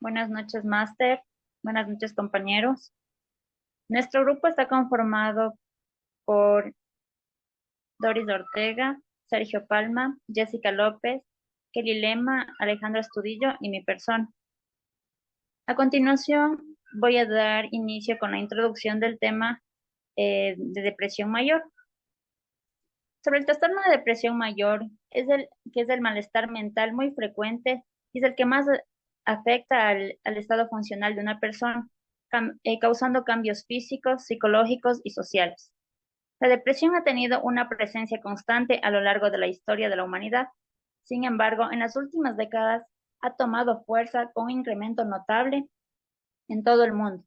Buenas noches, máster. Buenas noches, compañeros. Nuestro grupo está conformado por Doris Ortega, Sergio Palma, Jessica López, Kelly Lema, Alejandro Estudillo y mi persona. A continuación, voy a dar inicio con la introducción del tema de depresión mayor. Sobre el trastorno de depresión mayor, que es el malestar mental muy frecuente y es el que más afecta al estado funcional de una persona, causando cambios físicos, psicológicos y sociales. La depresión ha tenido una presencia constante a lo largo de la historia de la humanidad. Sin embargo, en las últimas décadas ha tomado fuerza con un incremento notable en todo el mundo,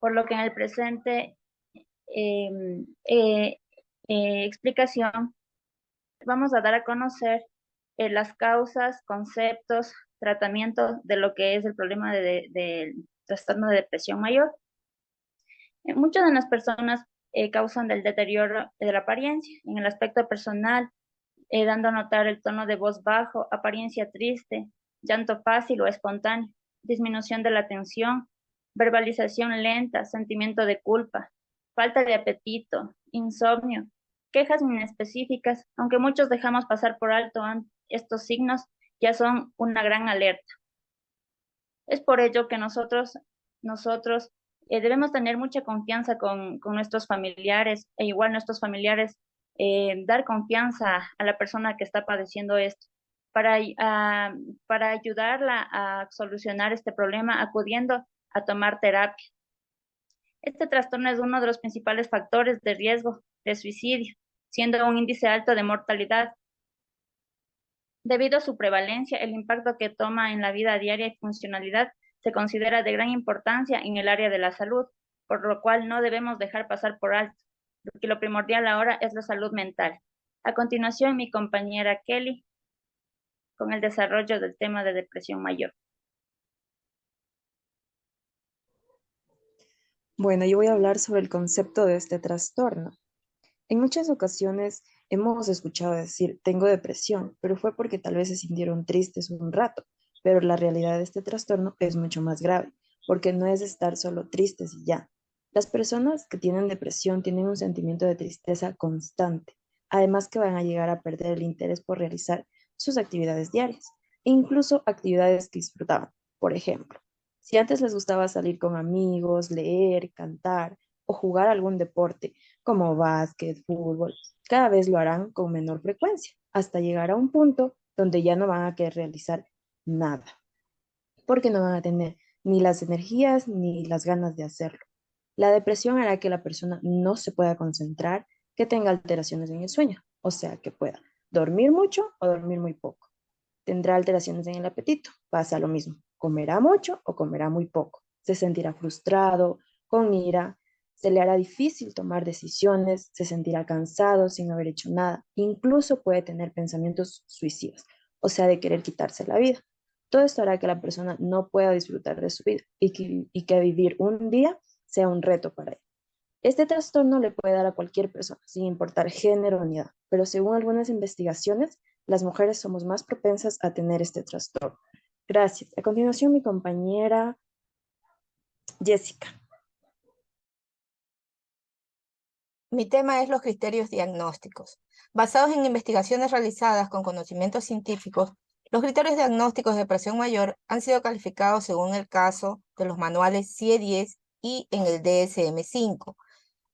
por lo que en el presente eh, eh, explicación vamos a dar a conocer las causas, conceptos, tratamientos de lo que es el problema del trastorno de depresión mayor. Muchas de las personas causan del deterioro de la apariencia en el aspecto personal, dando a notar el tono de voz bajo, apariencia triste, llanto fácil o espontáneo, disminución de la atención, verbalización lenta, sentimiento de culpa, falta de apetito, insomnio, quejas inespecíficas, aunque muchos dejamos pasar por alto estos signos, ya son una gran alerta. Es por ello que nosotros debemos tener mucha confianza con nuestros familiares e igual nuestros familiares dar confianza a la persona que está padeciendo esto para ayudarla a solucionar este problema acudiendo a tomar terapia. Este trastorno es uno de los principales factores de riesgo de suicidio, siendo un índice alto de mortalidad. Debido a su prevalencia, el impacto que toma en la vida diaria y funcionalidad se considera de gran importancia en el área de la salud, por lo cual no debemos dejar pasar por alto, porque lo primordial ahora es la salud mental. A continuación, mi compañera Kelly con el desarrollo del tema de depresión mayor. Bueno, yo voy a hablar sobre el concepto de este trastorno. En muchas ocasiones hemos escuchado decir, tengo depresión, pero fue porque tal vez se sintieron tristes un rato, pero la realidad de este trastorno es mucho más grave, porque no es estar solo tristes y ya. Las personas que tienen depresión tienen un sentimiento de tristeza constante, además que van a llegar a perder el interés por realizar sus actividades diarias, e incluso actividades que disfrutaban. Por ejemplo, si antes les gustaba salir con amigos, leer, cantar o jugar algún deporte, como básquet, fútbol, cada vez lo harán con menor frecuencia, hasta llegar a un punto donde ya no van a querer realizar nada, porque no van a tener ni las energías ni las ganas de hacerlo. La depresión hará que la persona no se pueda concentrar, que tenga alteraciones en el sueño, o sea, que pueda dormir mucho o dormir muy poco. Tendrá alteraciones en el apetito, pasa lo mismo, comerá mucho o comerá muy poco. Se sentirá frustrado, con ira, se le hará difícil tomar decisiones, se sentirá cansado sin haber hecho nada, incluso puede tener pensamientos suicidas, o sea, de querer quitarse la vida. Todo esto hará que la persona no pueda disfrutar de su vida y que vivir un día sea un reto para él. Este trastorno le puede dar a cualquier persona, sin importar género ni edad, pero según algunas investigaciones, las mujeres somos más propensas a tener este trastorno. Gracias. A continuación, mi compañera Jessica. Mi tema es los criterios diagnósticos. Basados en investigaciones realizadas con conocimientos científicos, los criterios diagnósticos de depresión mayor han sido calificados según el caso de los manuales CIE-10 y en el DSM-5.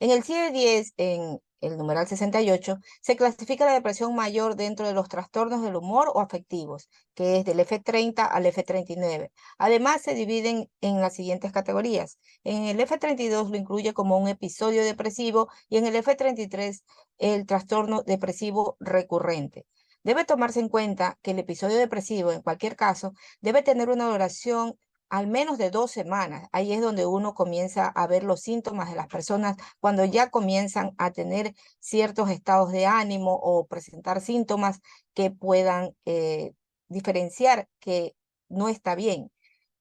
En el CIE-10, en el numeral 68, se clasifica la depresión mayor dentro de los trastornos del humor o afectivos, que es del F30 al F39. Además, se dividen en las siguientes categorías. En el F32 lo incluye como un episodio depresivo y en el F33 el trastorno depresivo recurrente. Debe tomarse en cuenta que el episodio depresivo, en cualquier caso, debe tener una duración al menos de 2 semanas. Ahí es donde uno comienza a ver los síntomas de las personas cuando ya comienzan a tener ciertos estados de ánimo o presentar síntomas que puedan diferenciar que no está bien.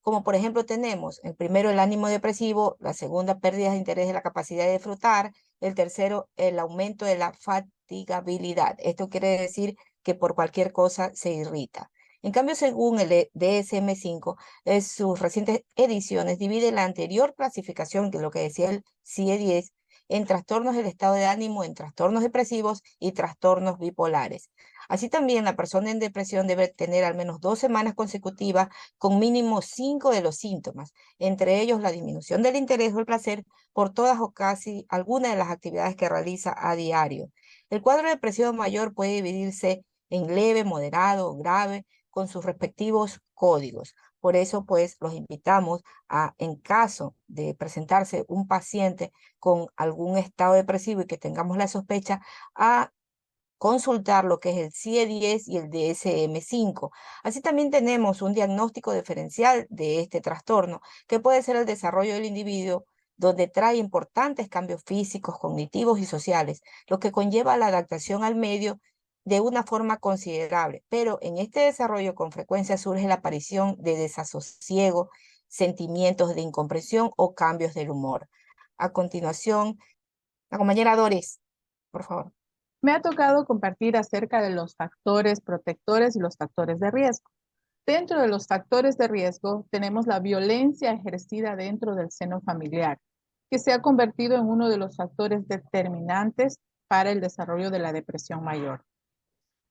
Como por ejemplo tenemos el primero el ánimo depresivo, la segunda pérdida de interés de la capacidad de disfrutar, el tercero el aumento de la fatigabilidad. Esto quiere decir que por cualquier cosa se irrita. En cambio, según el DSM-5, en sus recientes ediciones, divide la anterior clasificación, que es lo que decía el CIE-10, en trastornos del estado de ánimo, en trastornos depresivos y trastornos bipolares. Así también, la persona en depresión debe tener al menos 2 semanas consecutivas con mínimo 5 de los síntomas, entre ellos la disminución del interés o el placer por todas o casi alguna de las actividades que realiza a diario. El cuadro depresivo mayor puede dividirse en leve, moderado o grave, con sus respectivos códigos. Por eso, pues, los invitamos a, en caso de presentarse un paciente con algún estado depresivo y que tengamos la sospecha, a consultar lo que es el CIE-10 y el DSM-5. Así también tenemos un diagnóstico diferencial de este trastorno, que puede ser el desarrollo del individuo, donde trae importantes cambios físicos, cognitivos y sociales, lo que conlleva la adaptación al medio de una forma considerable. Pero en este desarrollo con frecuencia surge la aparición de desasosiego, sentimientos de incomprensión o cambios del humor. A continuación, la compañera Doris, por favor. Me ha tocado compartir acerca de los factores protectores y los factores de riesgo. Dentro de los factores de riesgo tenemos la violencia ejercida dentro del seno familiar, que se ha convertido en uno de los factores determinantes para el desarrollo de la depresión mayor.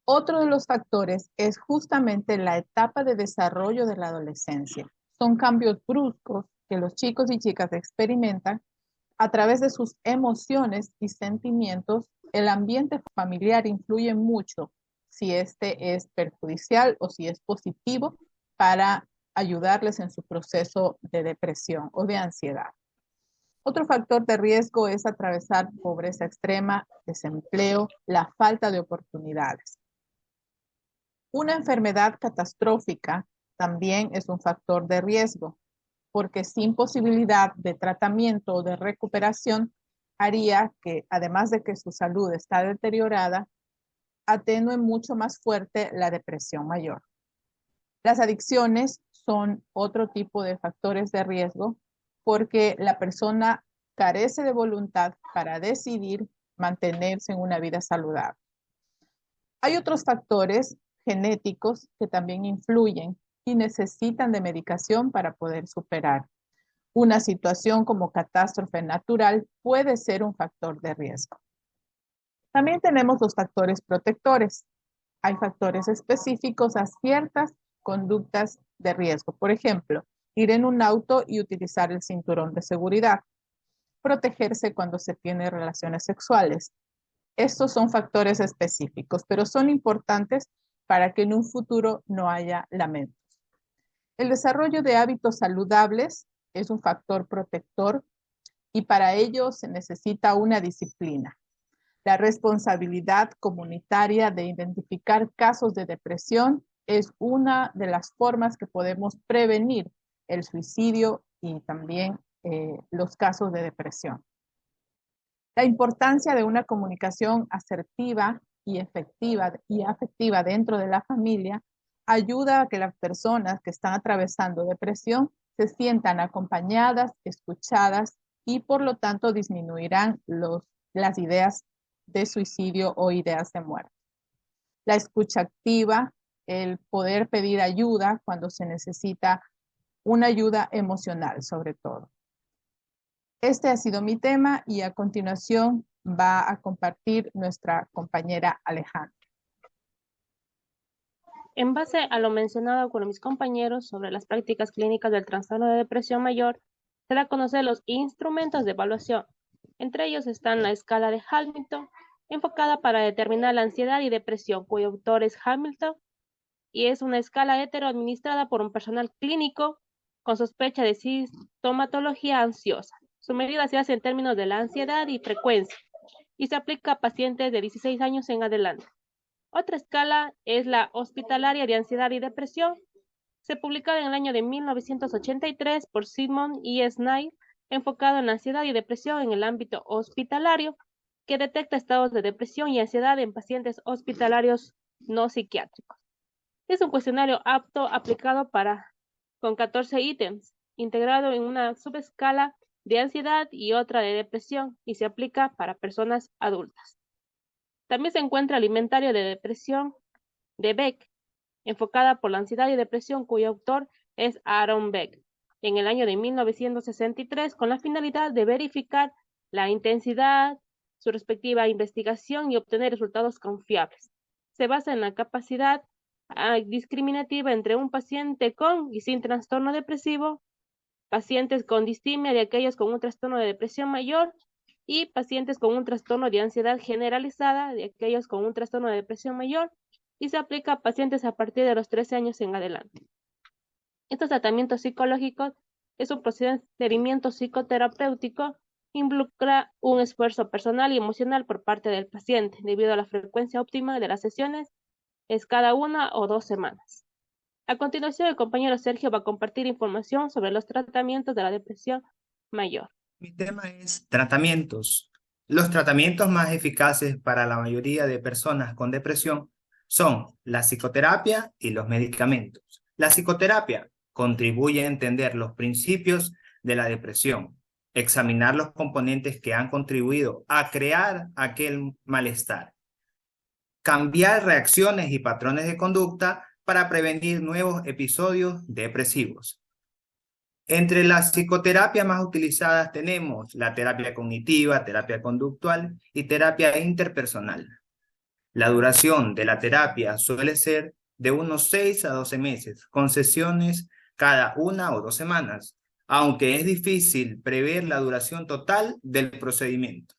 Otro de los factores es justamente la etapa de desarrollo de la adolescencia. Son cambios bruscos que los chicos y chicas experimentan a través de sus emociones y sentimientos. El ambiente familiar influye mucho si este es perjudicial o si es positivo para ayudarles en su proceso de depresión o de ansiedad. Otro factor de riesgo es atravesar pobreza extrema, desempleo, la falta de oportunidades. Una enfermedad catastrófica también es un factor de riesgo, porque sin posibilidad de tratamiento o de recuperación haría que, además de que su salud está deteriorada, atenúe mucho más fuerte la depresión mayor. Las adicciones son otro tipo de factores de riesgo porque la persona carece de voluntad para decidir mantenerse en una vida saludable. Hay otros factores genéticos que también influyen y necesitan de medicación para poder superar. Una situación como catástrofe natural puede ser un factor de riesgo. También tenemos los factores protectores. Hay factores específicos a ciertas conductas de riesgo. Por ejemplo, ir en un auto y utilizar el cinturón de seguridad. Protegerse cuando se tiene relaciones sexuales. Estos son factores específicos, pero son importantes para que en un futuro no haya lamentos. El desarrollo de hábitos saludables es un factor protector y para ello se necesita una disciplina. La responsabilidad comunitaria de identificar casos de depresión es una de las formas que podemos prevenir el suicidio y también los casos de depresión. La importancia de una comunicación asertiva y efectiva y afectiva dentro de la familia ayuda a que las personas que están atravesando depresión se sientan acompañadas, escuchadas y por lo tanto disminuirán las ideas de suicidio o ideas de muerte. La escucha activa, el poder pedir ayuda cuando se necesita una ayuda emocional sobre todo. Este ha sido mi tema y a continuación va a compartir nuestra compañera Alejandra. En base a lo mencionado por mis compañeros sobre las prácticas clínicas del trastorno de depresión mayor, se da a conocer los instrumentos de evaluación. Entre ellos están la escala de Hamilton, enfocada para determinar la ansiedad y depresión, cuyo autor es Hamilton, y es una escala hetero administrada por un personal clínico con sospecha de sintomatología ansiosa. Su medida se hace en términos de la ansiedad y frecuencia, y se aplica a pacientes de 16 años en adelante. Otra escala es la hospitalaria de ansiedad y depresión. Se publicó en el año de 1983 por Simon y Snyder, enfocado en la ansiedad y depresión en el ámbito hospitalario, que detecta estados de depresión y ansiedad en pacientes hospitalarios no psiquiátricos. Es un cuestionario apto aplicado con 14 ítems, integrado en una subescala de ansiedad y otra de depresión, y se aplica para personas adultas. También se encuentra el inventario de depresión de Beck, enfocada por la ansiedad y depresión, cuyo autor es Aaron Beck, en el año de 1963, con la finalidad de verificar la intensidad, su respectiva investigación y obtener resultados confiables. Se basa en la capacidad discriminativa entre un paciente con y sin trastorno depresivo, pacientes con distimia de aquellos con un trastorno de depresión mayor y pacientes con un trastorno de ansiedad generalizada de aquellos con un trastorno de depresión mayor, y se aplica a pacientes a partir de los 13 años en adelante. Estos tratamientos psicológicos es un procedimiento psicoterapéutico, involucra un esfuerzo personal y emocional por parte del paciente, debido a la frecuencia óptima de las sesiones es cada 1 o 2 semanas. A continuación, el compañero Sergio va a compartir información sobre los tratamientos de la depresión mayor. Mi tema es tratamientos. Los tratamientos más eficaces para la mayoría de personas con depresión son la psicoterapia y los medicamentos. La psicoterapia contribuye a entender los principios de la depresión, examinar los componentes que han contribuido a crear aquel malestar, cambiar reacciones y patrones de conducta para prevenir nuevos episodios depresivos. Entre las psicoterapias más utilizadas tenemos la terapia cognitiva, terapia conductual y terapia interpersonal. La duración de la terapia suele ser de unos 6 a 12 meses, con sesiones cada 1 o 2 semanas, aunque es difícil prever la duración total del procedimiento.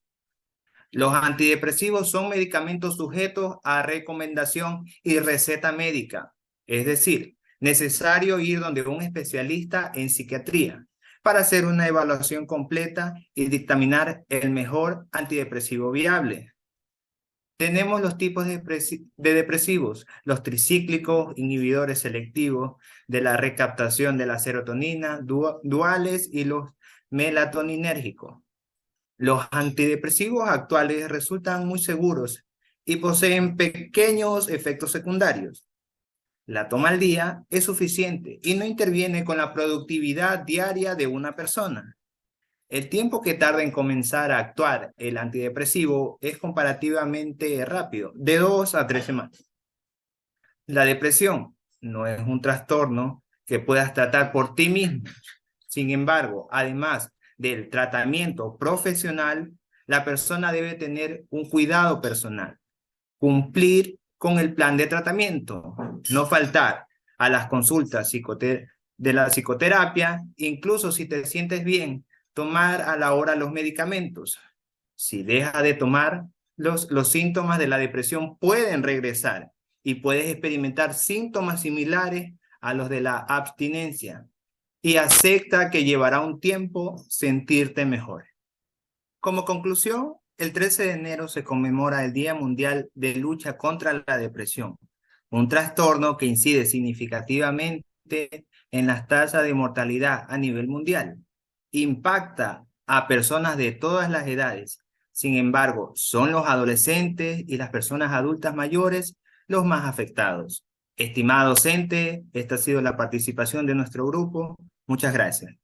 Los antidepresivos son medicamentos sujetos a recomendación y receta médica, es decir, necesario ir donde un especialista en psiquiatría para hacer una evaluación completa y dictaminar el mejor antidepresivo viable. Tenemos los tipos de depresivos, los tricíclicos, inhibidores selectivos de la recaptación de la serotonina, duales, y los melatoninérgicos. Los antidepresivos actuales resultan muy seguros y poseen pequeños efectos secundarios. La toma al día es suficiente y no interviene con la productividad diaria de una persona. El tiempo que tarda en comenzar a actuar el antidepresivo es comparativamente rápido, de 2 a 3 semanas. La depresión no es un trastorno que puedas tratar por ti mismo. Sin embargo, además del tratamiento profesional, la persona debe tener un cuidado personal, cumplir con el plan de tratamiento, no faltar a las consultas de la psicoterapia, incluso si te sientes bien, tomar a la hora los medicamentos. Si dejas de tomar, los síntomas de la depresión pueden regresar y puedes experimentar síntomas similares a los de la abstinencia. Y acepta que llevará un tiempo sentirte mejor. Como conclusión, el 13 de enero se conmemora el Día Mundial de Lucha contra la Depresión, un trastorno que incide significativamente en las tasas de mortalidad a nivel mundial. Impacta a personas de todas las edades. Sin embargo, son los adolescentes y las personas adultas mayores los más afectados. Estimado docente, esta ha sido la participación de nuestro grupo. Muchas gracias.